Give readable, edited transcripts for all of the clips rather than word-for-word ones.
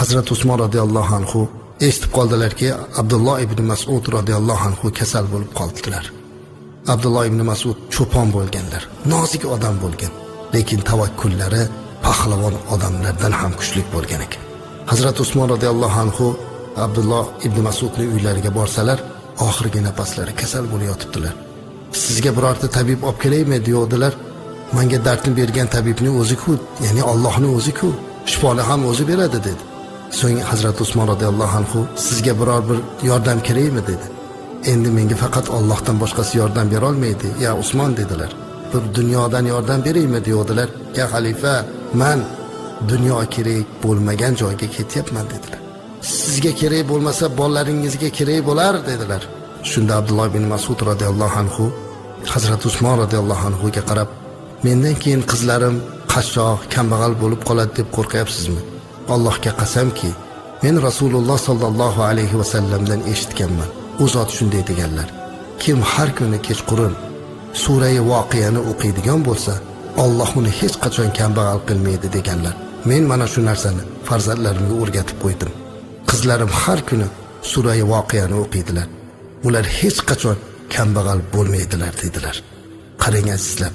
Hazrat Usmon radhiyallohu anhu eshitib qoldilarki, Abdulloh ibn Mas'ud radhiyallohu anhu kasal bo'lib qoldilar. Abdulloh ibn Mas'ud cho'pon bo'lganlar, nozik odam bo'lgan, lekin tavakkullari pahlavon odamlardan ham kuchli bo'lgan ekan. Hazrat Usmon radhiyallohu anhu Abdulloh ibn Mas'udning uylariga borsalar, oxirgi nafaslari kasal bo'lib yotibdilar. Sizga birorta tabib olib kelaymi deydilar. Menga dardni bergan tabibning o'zi-ku, ya'ni Allohning o'zi-ku, shifoni ham o'zi beradi dedi. So'ng Hazrat Usmon radhiyallohu anhu sizga biror bir yordam kerakmi dedi. Endi menga faqat Allohdan boshqasi yordam bera olmaydi, ya Usmon dedilar. Bir dunyodan yordam beraymi deydilar. Ya xalifa, men dunyo kerak bo'lmagan joyga ketyapman dedilar. Sizga kerak bo'lmasa bolalaringizga kerak bo'lar dedilar. Shunda Abdulloh ibn Mas'ud radhiyallohu anhu Hazrat Usmon radhiyallohu anhuga qarab, mendan keyin qizlarim qashshoq, kambag'al bo'lib qoladi deb qo'rqyapsizmi? Allohga qasamki, men Rasululloh sallallohu alayhi va sallamdan eshitganman. U zot shunday deganlar: kim har kuni kechqurun sura-i Voqeani o'qiydigan bo'lsa, Alloh uni hech qachon kambag'al qilmaydi deganlar. Men mana shu narsani farzandlarimga o'rgatib qo'ydim. Qizlarim har kuni sura-i Voqeani o'qiydilar. Ular hech qachon kambag'al bo'lmaydilar dedilar. Qarang azizlar,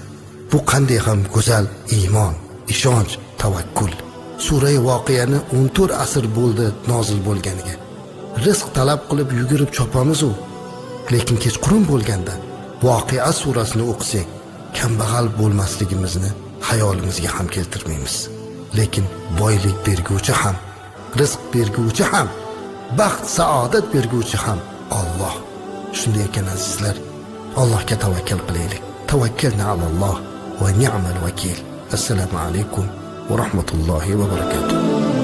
bu qanday ham go'zal iymon, ishonch, tavakkul. Sura-i Voqeani 14 asr bo'ldi nozil bo'lganiga. Rizq talab qilib yugurib chopamiz u. Lekin kechqurun bo'lganda Voqea surasini o'qisak, kambag'al bo'lmasligimizni hayolimizga ham keltirmaymiz. Lekin boylik berguvchi ham, rizq berguvchi ham, baxt, saodat berguvchi ham Alloh. Shunday ekan azizlar, Allohga tavakkal qilaylik. Tavakkalna alalloh va ni'mal vakil. Assalomu alaykum va rahmatullohi va barakatuh.